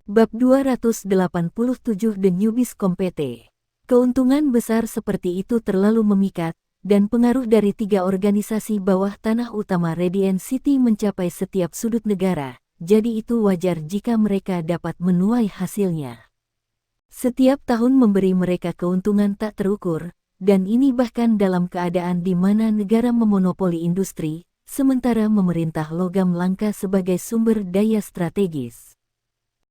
Bab 287 The Newbies Compete. Keuntungan besar seperti itu terlalu memikat, dan pengaruh dari 3 organisasi bawah tanah utama Radiant City mencapai setiap sudut negara, jadi itu wajar jika mereka dapat menuai hasilnya. Setiap tahun memberi mereka keuntungan tak terukur, dan ini bahkan dalam keadaan di mana negara memonopoli industri, sementara memerintah logam langka sebagai sumber daya strategis.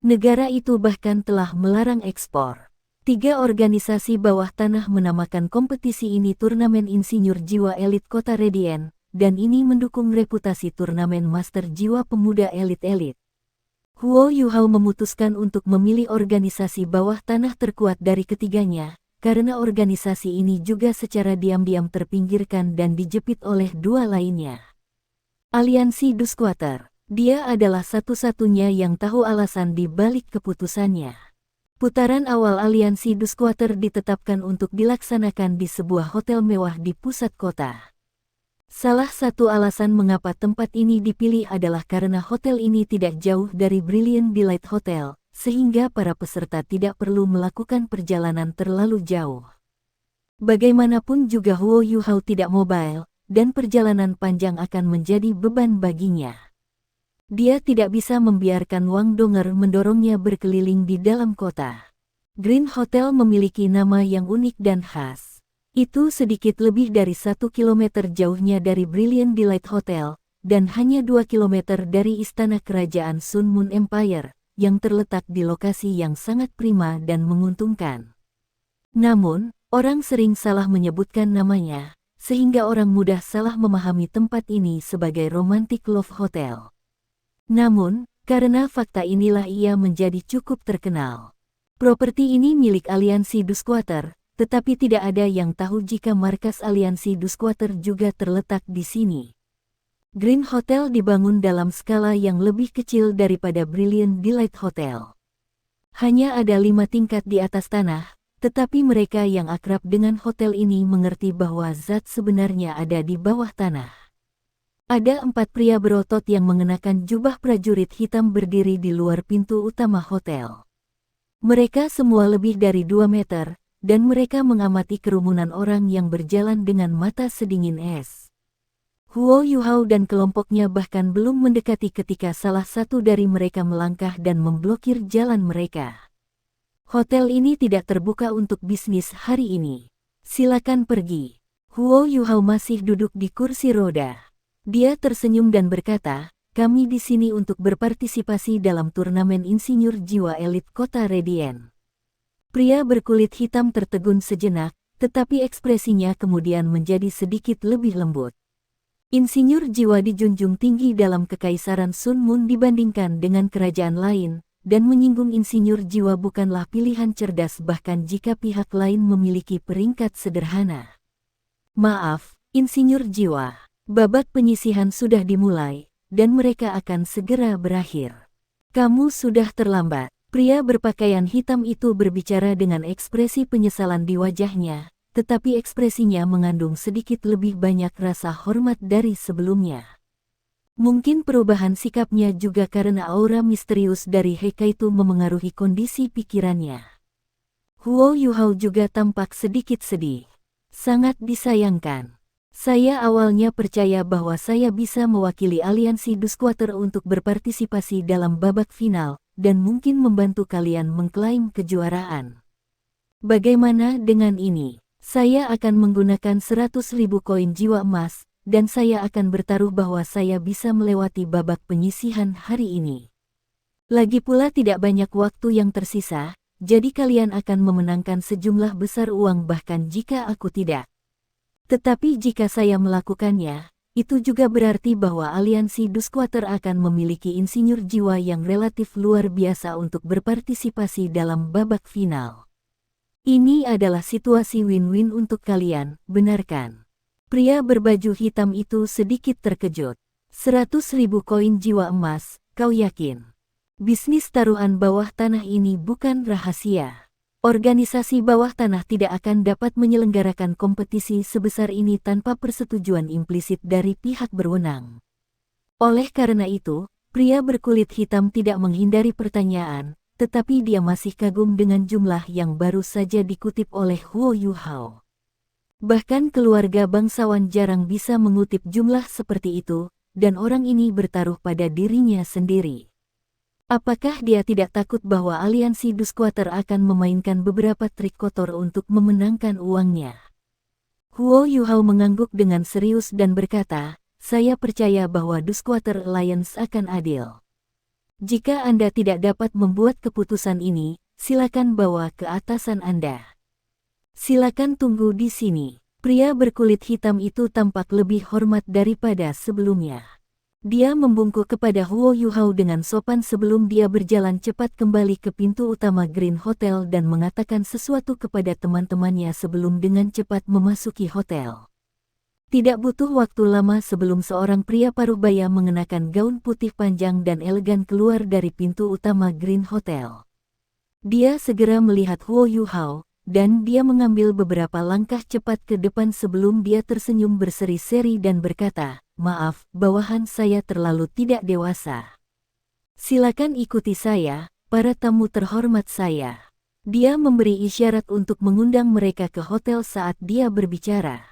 Negara itu bahkan telah melarang ekspor. 3 organisasi bawah tanah menamakan kompetisi ini Turnamen Insinyur Jiwa Elit Kota Radiant, dan ini mendukung reputasi turnamen Master Jiwa Pemuda Elit-Elit. Huo Yuhao memutuskan untuk memilih organisasi bawah tanah terkuat dari ketiganya, karena organisasi ini juga secara diam-diam terpinggirkan dan dijepit oleh 2 lainnya. Aliansi Dusquater. Dia adalah satu-satunya yang tahu alasan di balik keputusannya. Putaran awal Aliansi Dusquater ditetapkan untuk dilaksanakan di sebuah hotel mewah di pusat kota. Salah satu alasan mengapa tempat ini dipilih adalah karena hotel ini tidak jauh dari Brilliant Delight Hotel, sehingga para peserta tidak perlu melakukan perjalanan terlalu jauh. Bagaimanapun juga Huo Yuhao tidak mobile, dan perjalanan panjang akan menjadi beban baginya. Dia tidak bisa membiarkan Wang Donger mendorongnya berkeliling di dalam kota. Green Hotel memiliki nama yang unik dan khas. Itu sedikit lebih dari 1 kilometer jauhnya dari Brilliant Delight Hotel, dan hanya 2 kilometer dari istana kerajaan Sun Moon Empire, yang terletak di lokasi yang sangat prima dan menguntungkan. Namun, orang sering salah menyebutkan namanya, sehingga orang mudah salah memahami tempat ini sebagai Romantic Love Hotel. Namun, karena fakta inilah ia menjadi cukup terkenal. Properti ini milik Aliansi Dusquater, tetapi tidak ada yang tahu jika markas Aliansi Dusquater juga terletak di sini. Green Hotel dibangun dalam skala yang lebih kecil daripada Brilliant Delight Hotel. Hanya ada 5 tingkat di atas tanah, tetapi mereka yang akrab dengan hotel ini mengerti bahwa zat sebenarnya ada di bawah tanah. Ada 4 pria berotot yang mengenakan jubah prajurit hitam berdiri di luar pintu utama hotel. Mereka semua lebih dari 2 meter, dan mereka mengamati kerumunan orang yang berjalan dengan mata sedingin es. Huo Yuhao dan kelompoknya bahkan belum mendekati ketika salah satu dari mereka melangkah dan memblokir jalan mereka. Hotel ini tidak terbuka untuk bisnis hari ini. Silakan pergi. Huo Yuhao masih duduk di kursi roda. Dia tersenyum dan berkata, kami di sini untuk berpartisipasi dalam turnamen Insinyur Jiwa Elit Kota Radiant. Pria berkulit hitam tertegun sejenak, tetapi ekspresinya kemudian menjadi sedikit lebih lembut. Insinyur Jiwa dijunjung tinggi dalam kekaisaran Sun Moon dibandingkan dengan kerajaan lain, dan menyinggung Insinyur Jiwa bukanlah pilihan cerdas bahkan jika pihak lain memiliki peringkat sederhana. Maaf, Insinyur Jiwa. Babak penyisihan sudah dimulai, dan mereka akan segera berakhir. Kamu sudah terlambat. Pria berpakaian hitam itu berbicara dengan ekspresi penyesalan di wajahnya, tetapi ekspresinya mengandung sedikit lebih banyak rasa hormat dari sebelumnya. Mungkin perubahan sikapnya juga karena aura misterius dari Heka itu memengaruhi kondisi pikirannya. Huo Yuhao juga tampak sedikit sedih. Sangat disayangkan. Saya awalnya percaya bahwa saya bisa mewakili Aliansi Dusquater untuk berpartisipasi dalam babak final, dan mungkin membantu kalian mengklaim kejuaraan. Bagaimana dengan ini? Saya akan menggunakan 100.000 koin jiwa emas, dan saya akan bertaruh bahwa saya bisa melewati babak penyisihan hari ini. Lagi pula tidak banyak waktu yang tersisa, jadi kalian akan memenangkan sejumlah besar uang bahkan jika aku tidak. Tetapi jika saya melakukannya, itu juga berarti bahwa Aliansi Dusquater akan memiliki insinyur jiwa yang relatif luar biasa untuk berpartisipasi dalam babak final. Ini adalah situasi win-win untuk kalian, benarkan? Pria berbaju hitam itu sedikit terkejut. 100.000 koin jiwa emas, kau yakin? Bisnis taruhan bawah tanah ini bukan rahasia. Organisasi bawah tanah tidak akan dapat menyelenggarakan kompetisi sebesar ini tanpa persetujuan implisit dari pihak berwenang. Oleh karena itu, pria berkulit hitam tidak menghindari pertanyaan, tetapi dia masih kagum dengan jumlah yang baru saja dikutip oleh Huo Yuhao. Bahkan keluarga bangsawan jarang bisa mengutip jumlah seperti itu, dan orang ini bertaruh pada dirinya sendiri. Apakah dia tidak takut bahwa aliansi Dusquater akan memainkan beberapa trik kotor untuk memenangkan uangnya? Huo Yuhao mengangguk dengan serius dan berkata, "Saya percaya bahwa Dusquater Alliance akan adil. Jika Anda tidak dapat membuat keputusan ini, silakan bawa ke atasan Anda. Silakan tunggu di sini." Pria berkulit hitam itu tampak lebih hormat daripada sebelumnya. Dia membungkuk kepada Huo Yuhao dengan sopan sebelum dia berjalan cepat kembali ke pintu utama Green Hotel dan mengatakan sesuatu kepada teman-temannya sebelum dengan cepat memasuki hotel. Tidak butuh waktu lama sebelum seorang pria parubaya mengenakan gaun putih panjang dan elegan keluar dari pintu utama Green Hotel. Dia segera melihat Huo Yuhao, dan dia mengambil beberapa langkah cepat ke depan sebelum dia tersenyum berseri-seri dan berkata, "Maaf, bawahan saya terlalu tidak dewasa. Silakan ikuti saya, para tamu terhormat saya." Dia memberi isyarat untuk mengundang mereka ke hotel saat dia berbicara.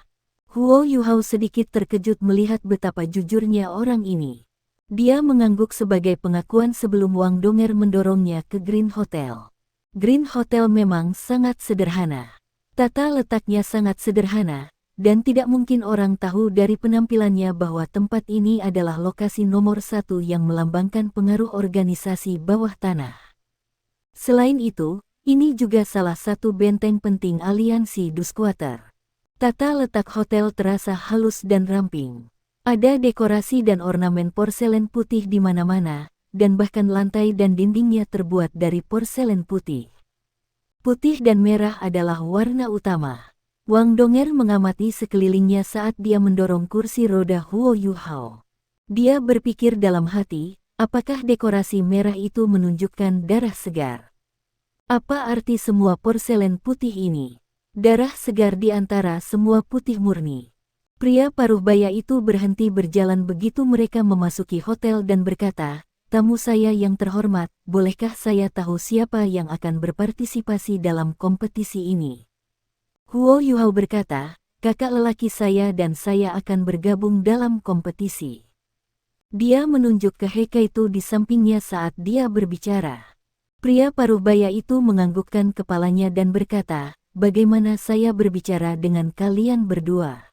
Huo Yuhao sedikit terkejut melihat betapa jujurnya orang ini. Dia mengangguk sebagai pengakuan sebelum Wang Donger mendorongnya ke Green Hotel. Green Hotel memang sangat sederhana. Tata letaknya sangat sederhana, dan tidak mungkin orang tahu dari penampilannya bahwa tempat ini adalah lokasi nomor 1 yang melambangkan pengaruh organisasi bawah tanah. Selain itu, ini juga salah satu benteng penting aliansi Dusquater. Tata letak hotel terasa halus dan ramping. Ada dekorasi dan ornamen porselen putih di mana-mana, dan bahkan lantai dan dindingnya terbuat dari porselen putih. Putih dan merah adalah warna utama. Wang Donger mengamati sekelilingnya saat dia mendorong kursi roda Huo Yuhao. Dia berpikir dalam hati, apakah dekorasi merah itu menunjukkan darah segar? Apa arti semua porselen putih ini? Darah segar di antara semua putih murni. Pria parubaya itu berhenti berjalan begitu mereka memasuki hotel dan berkata, "Tamu saya yang terhormat, bolehkah saya tahu siapa yang akan berpartisipasi dalam kompetisi ini?" Huo Yuhao berkata, "Kakak lelaki saya dan saya akan bergabung dalam kompetisi." Dia menunjuk ke Hekaitu di sampingnya saat dia berbicara. Pria parubaya itu menganggukkan kepalanya dan berkata, "Bagaimana saya berbicara dengan kalian berdua?"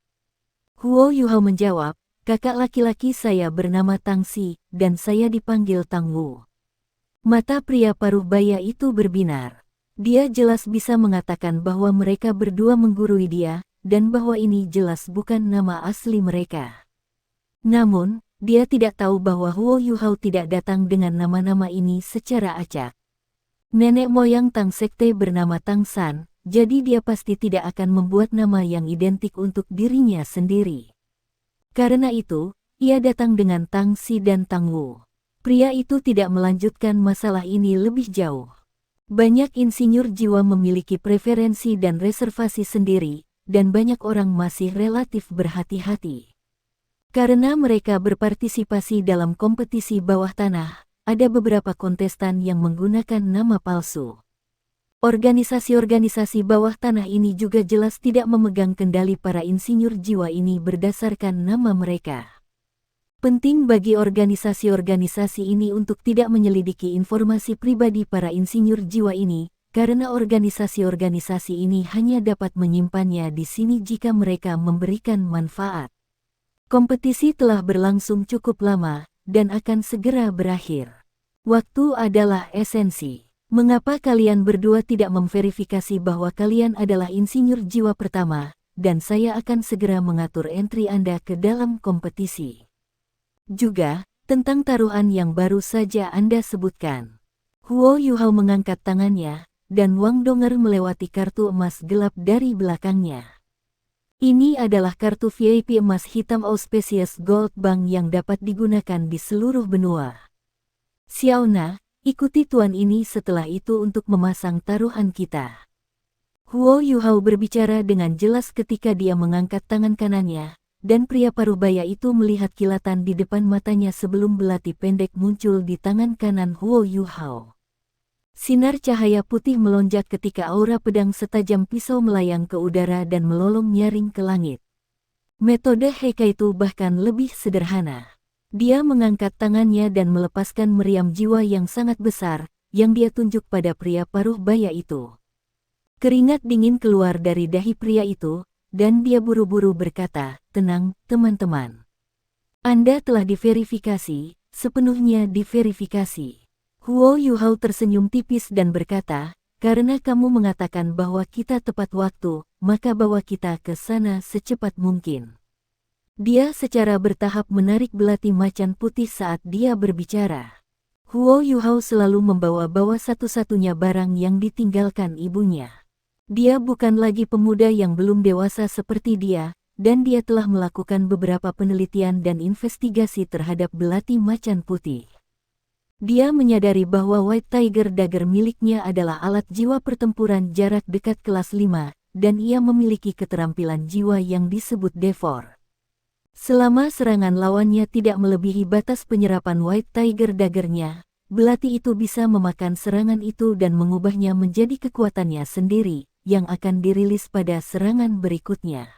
Huo Yuhao menjawab, "Kakak laki-laki saya bernama Tang Xi, dan saya dipanggil Tang Wu." Mata pria parubaya itu berbinar. Dia jelas bisa mengatakan bahwa mereka berdua menggurui dia, dan bahwa ini jelas bukan nama asli mereka. Namun, dia tidak tahu bahwa Huo Yuhao tidak datang dengan nama-nama ini secara acak. Nenek moyang Tang Sekte bernama Tang San, jadi dia pasti tidak akan membuat nama yang identik untuk dirinya sendiri. Karena itu, ia datang dengan Tang Xi dan Tang Wu. Pria itu tidak melanjutkan masalah ini lebih jauh. Banyak insinyur jiwa memiliki preferensi dan reservasi sendiri, dan banyak orang masih relatif berhati-hati. Karena mereka berpartisipasi dalam kompetisi bawah tanah, ada beberapa kontestan yang menggunakan nama palsu. Organisasi-organisasi bawah tanah ini juga jelas tidak memegang kendali para insinyur jiwa ini berdasarkan nama mereka. Penting bagi organisasi-organisasi ini untuk tidak menyelidiki informasi pribadi para insinyur jiwa ini, karena organisasi-organisasi ini hanya dapat menyimpannya di sini jika mereka memberikan manfaat. Kompetisi telah berlangsung cukup lama, dan akan segera berakhir. Waktu adalah esensi. Mengapa kalian berdua tidak memverifikasi bahwa kalian adalah insinyur jiwa pertama, dan saya akan segera mengatur entry Anda ke dalam kompetisi. Juga, tentang taruhan yang baru saja Anda sebutkan. Huo Yuhao mengangkat tangannya, dan Wang Donger melewati kartu emas gelap dari belakangnya. Ini adalah kartu VIP emas hitam Auspicious Gold Bank yang dapat digunakan di seluruh benua. Xiaona, ikuti tuan ini setelah itu untuk memasang taruhan kita. Huo Yuhao berbicara dengan jelas ketika dia mengangkat tangan kanannya, dan pria parubaya itu melihat kilatan di depan matanya sebelum belati pendek muncul di tangan kanan Huo Yuhao. Sinar cahaya putih melonjak ketika aura pedang setajam pisau melayang ke udara dan melolong nyaring ke langit. Metode Heikaitu bahkan lebih sederhana. Dia mengangkat tangannya dan melepaskan meriam jiwa yang sangat besar, yang dia tunjuk pada pria paruh baya itu. Keringat dingin keluar dari dahi pria itu, dan dia buru-buru berkata, "Tenang, teman-teman. Anda telah diverifikasi, sepenuhnya diverifikasi." Huo Yuhao tersenyum tipis dan berkata, "Karena kamu mengatakan bahwa kita tepat waktu, maka bawa kita ke sana secepat mungkin." Dia secara bertahap menarik belati macan putih saat dia berbicara. Huo Yuhao selalu membawa-bawa satu-satunya barang yang ditinggalkan ibunya. Dia bukan lagi pemuda yang belum dewasa seperti dia, dan dia telah melakukan beberapa penelitian dan investigasi terhadap belati macan putih. Dia menyadari bahwa White Tiger Dagger miliknya adalah alat jiwa pertempuran jarak dekat kelas 5, dan ia memiliki keterampilan jiwa yang disebut Devor. Selama serangan lawannya tidak melebihi batas penyerapan White Tiger Dagger-nya, belati itu bisa memakan serangan itu dan mengubahnya menjadi kekuatannya sendiri, yang akan dirilis pada serangan berikutnya.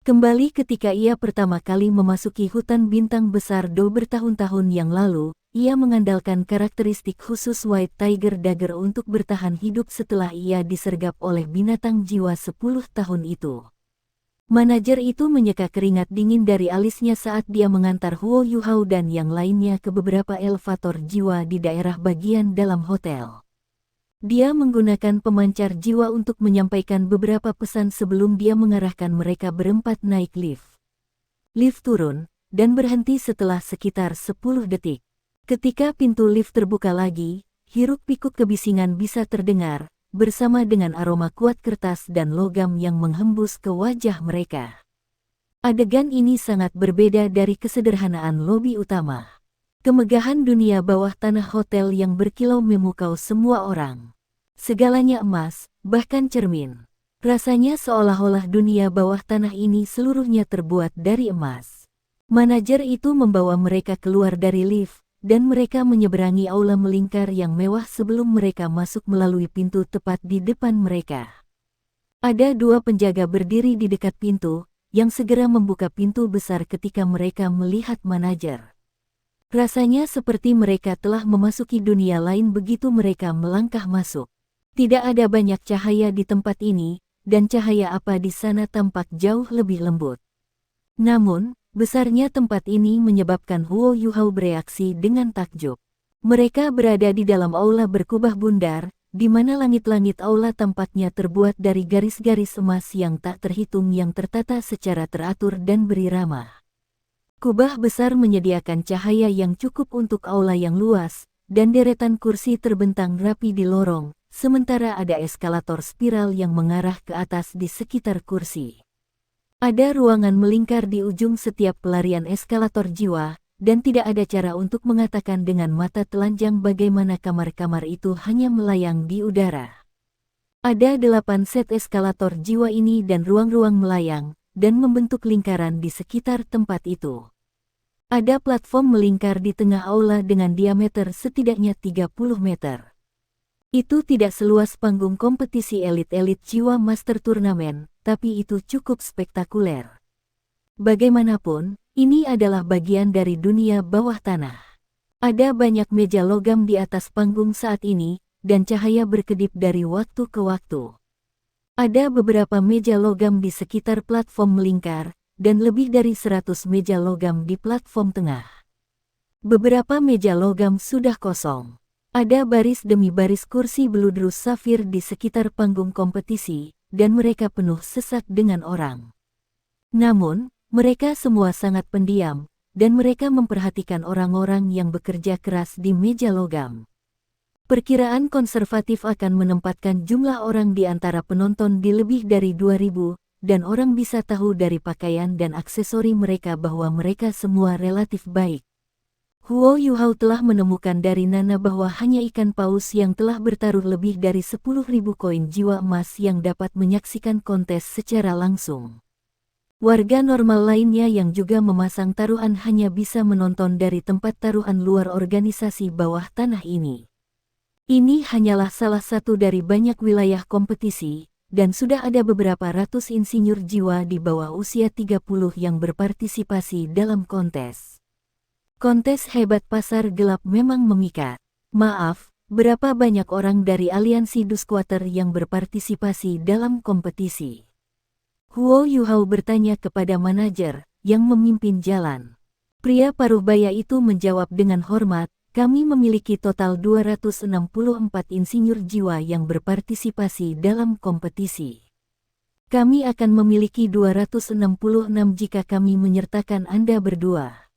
Kembali ketika ia pertama kali memasuki hutan bintang besar Do bertahun-tahun yang lalu, ia mengandalkan karakteristik khusus White Tiger Dagger untuk bertahan hidup setelah ia disergap oleh binatang jiwa 10 tahun itu. Manajer itu menyeka keringat dingin dari alisnya saat dia mengantar Huo Yuhao dan yang lainnya ke beberapa elevator jiwa di daerah bagian dalam hotel. Dia menggunakan pemancar jiwa untuk menyampaikan beberapa pesan sebelum dia mengarahkan mereka berempat naik lift. Lift turun, dan berhenti setelah sekitar 10 detik. Ketika pintu lift terbuka lagi, hiruk-pikuk kebisingan bisa terdengar, bersama dengan aroma kuat kertas dan logam yang menghembus ke wajah mereka. Adegan ini sangat berbeda dari kesederhanaan lobi utama. Kemegahan dunia bawah tanah hotel yang berkilau memukau semua orang. Segalanya emas, bahkan cermin. Rasanya seolah-olah dunia bawah tanah ini seluruhnya terbuat dari emas. Manajer itu membawa mereka keluar dari lift, dan mereka menyeberangi aula melingkar yang mewah sebelum mereka masuk melalui pintu tepat di depan mereka. Ada 2 penjaga berdiri di dekat pintu, yang segera membuka pintu besar ketika mereka melihat manajer. Rasanya seperti mereka telah memasuki dunia lain begitu mereka melangkah masuk. Tidak ada banyak cahaya di tempat ini, dan cahaya apa di sana tampak jauh lebih lembut. Namun, besarnya tempat ini menyebabkan Huo Yuhao bereaksi dengan takjub. Mereka berada di dalam aula berkubah bundar, di mana langit-langit aula tampaknya terbuat dari garis-garis emas yang tak terhitung yang tertata secara teratur dan berirama. Kubah besar menyediakan cahaya yang cukup untuk aula yang luas, dan deretan kursi terbentang rapi di lorong, sementara ada eskalator spiral yang mengarah ke atas di sekitar kursi. Ada ruangan melingkar di ujung setiap pelarian eskalator jiwa, dan tidak ada cara untuk mengatakan dengan mata telanjang bagaimana kamar-kamar itu hanya melayang di udara. Ada 8 set eskalator jiwa ini dan ruang-ruang melayang, dan membentuk lingkaran di sekitar tempat itu. Ada platform melingkar di tengah aula dengan diameter setidaknya 30 meter. Itu tidak seluas panggung kompetisi elit-elit jiwa Master Turnamen, tapi itu cukup spektakuler. Bagaimanapun, ini adalah bagian dari dunia bawah tanah. Ada banyak meja logam di atas panggung saat ini, dan cahaya berkedip dari waktu ke waktu. Ada beberapa meja logam di sekitar platform melingkar, dan lebih dari 100 meja logam di platform tengah. Beberapa meja logam sudah kosong. Ada baris demi baris kursi beludru safir di sekitar panggung kompetisi, dan mereka penuh sesak dengan orang. Namun, mereka semua sangat pendiam, dan mereka memperhatikan orang-orang yang bekerja keras di meja logam. Perkiraan konservatif akan menempatkan jumlah orang di antara penonton di lebih dari 2.000, dan orang bisa tahu dari pakaian dan aksesori mereka bahwa mereka semua relatif baik. Huo Yuhao telah menemukan dari Nana bahwa hanya ikan paus yang telah bertaruh lebih dari 10.000 koin jiwa emas yang dapat menyaksikan kontes secara langsung. Warga normal lainnya yang juga memasang taruhan hanya bisa menonton dari tempat taruhan luar organisasi bawah tanah ini. Ini hanyalah salah satu dari banyak wilayah kompetisi, dan sudah ada beberapa ratus insinyur jiwa di bawah usia 30 yang berpartisipasi dalam kontes. Kontes hebat pasar gelap memang memikat. Maaf, berapa banyak orang dari aliansi Dusquater yang berpartisipasi dalam kompetisi? Huo Yuhao bertanya kepada manajer yang memimpin jalan. Pria paruh baya itu menjawab dengan hormat, kami memiliki total 264 insinyur jiwa yang berpartisipasi dalam kompetisi. Kami akan memiliki 266 jika kami menyertakan Anda berdua.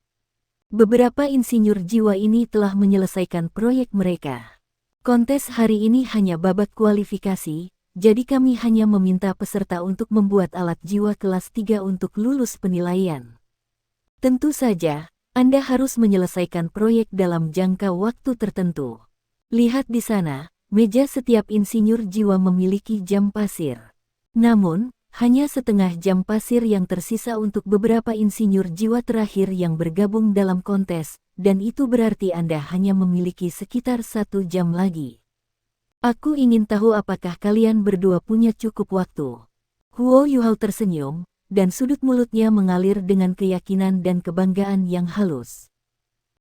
Beberapa insinyur jiwa ini telah menyelesaikan proyek mereka. Kontes hari ini hanya babak kualifikasi, jadi kami hanya meminta peserta untuk membuat alat jiwa kelas 3 untuk lulus penilaian. Tentu saja, Anda harus menyelesaikan proyek dalam jangka waktu tertentu. Lihat di sana, meja setiap insinyur jiwa memiliki jam pasir. Namun, hanya setengah jam pasir yang tersisa untuk beberapa insinyur jiwa terakhir yang bergabung dalam kontes, dan itu berarti Anda hanya memiliki sekitar 1 jam lagi. Aku ingin tahu apakah kalian berdua punya cukup waktu. Huo Yuhao tersenyum, dan sudut mulutnya mengalir dengan keyakinan dan kebanggaan yang halus.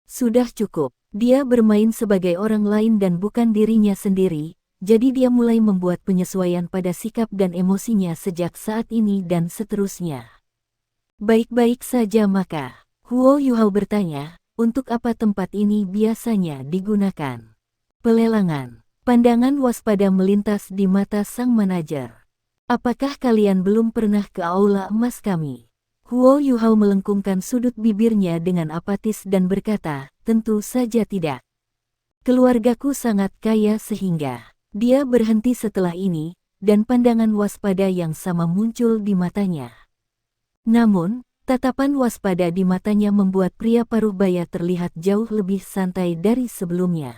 Sudah cukup, dia bermain sebagai orang lain dan bukan dirinya sendiri. Jadi dia mulai membuat penyesuaian pada sikap dan emosinya sejak saat ini dan seterusnya. Baik-baik saja maka, Huo Yuhao bertanya, untuk apa tempat ini biasanya digunakan? Pelelangan. Pandangan waspada melintas di mata sang manajer. Apakah kalian belum pernah ke aula emas kami? Huo Yuhao melengkungkan sudut bibirnya dengan apatis dan berkata, tentu saja tidak. Keluargaku sangat kaya sehingga... Dia berhenti setelah ini, dan pandangan waspada yang sama muncul di matanya. Namun, tatapan waspada di matanya membuat pria paruh-baya terlihat jauh lebih santai dari sebelumnya.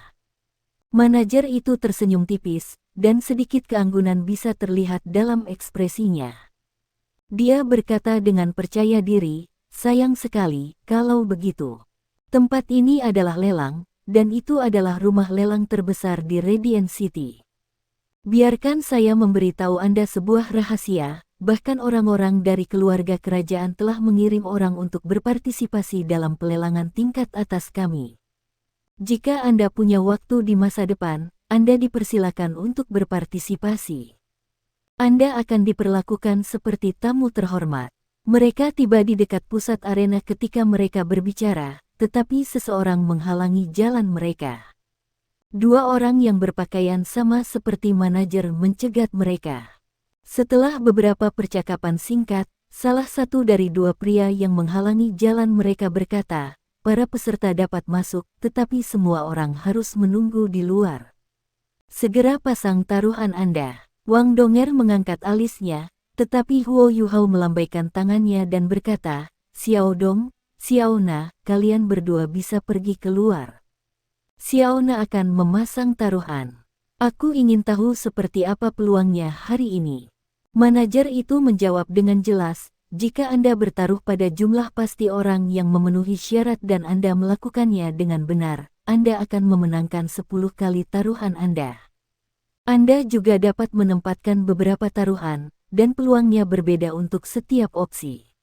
Manajer itu tersenyum tipis, dan sedikit keanggunan bisa terlihat dalam ekspresinya. Dia berkata dengan percaya diri, sayang sekali, kalau begitu. Tempat ini adalah lelang, dan itu adalah rumah lelang terbesar di Radiant City. Biarkan saya memberitahu Anda sebuah rahasia, bahkan orang-orang dari keluarga kerajaan telah mengirim orang untuk berpartisipasi dalam pelelangan tingkat atas kami. Jika Anda punya waktu di masa depan, Anda dipersilakan untuk berpartisipasi. Anda akan diperlakukan seperti tamu terhormat. Mereka tiba di dekat pusat arena ketika mereka berbicara, tetapi seseorang menghalangi jalan mereka. 2 orang yang berpakaian sama seperti manajer mencegat mereka. Setelah beberapa percakapan singkat, salah satu dari 2 pria yang menghalangi jalan mereka berkata, para peserta dapat masuk, tetapi semua orang harus menunggu di luar. Segera pasang taruhan Anda. Wang Donger mengangkat alisnya, tetapi Huo Yuhao melambaikan tangannya dan berkata, Xiao Dong, Xiao Na, kalian berdua bisa pergi keluar. Xiao Na akan memasang taruhan. Aku ingin tahu seperti apa peluangnya hari ini. Manajer itu menjawab dengan jelas, jika Anda bertaruh pada jumlah pasti orang yang memenuhi syarat dan Anda melakukannya dengan benar, Anda akan memenangkan 10 kali taruhan Anda. Anda juga dapat menempatkan beberapa taruhan, dan peluangnya berbeda untuk setiap opsi.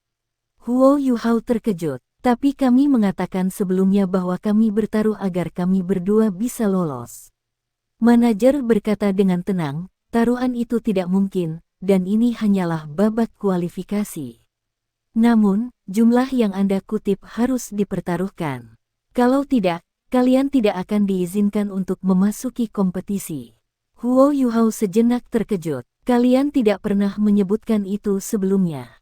Huo Yuhao terkejut. Tapi kami mengatakan sebelumnya bahwa kami bertaruh agar kami berdua bisa lolos. Manajer berkata dengan tenang, taruhan itu tidak mungkin, dan ini hanyalah babak kualifikasi. Namun, jumlah yang Anda kutip harus dipertaruhkan. Kalau tidak, kalian tidak akan diizinkan untuk memasuki kompetisi. Huo Yuhao sejenak terkejut. Kalian tidak pernah menyebutkan itu sebelumnya.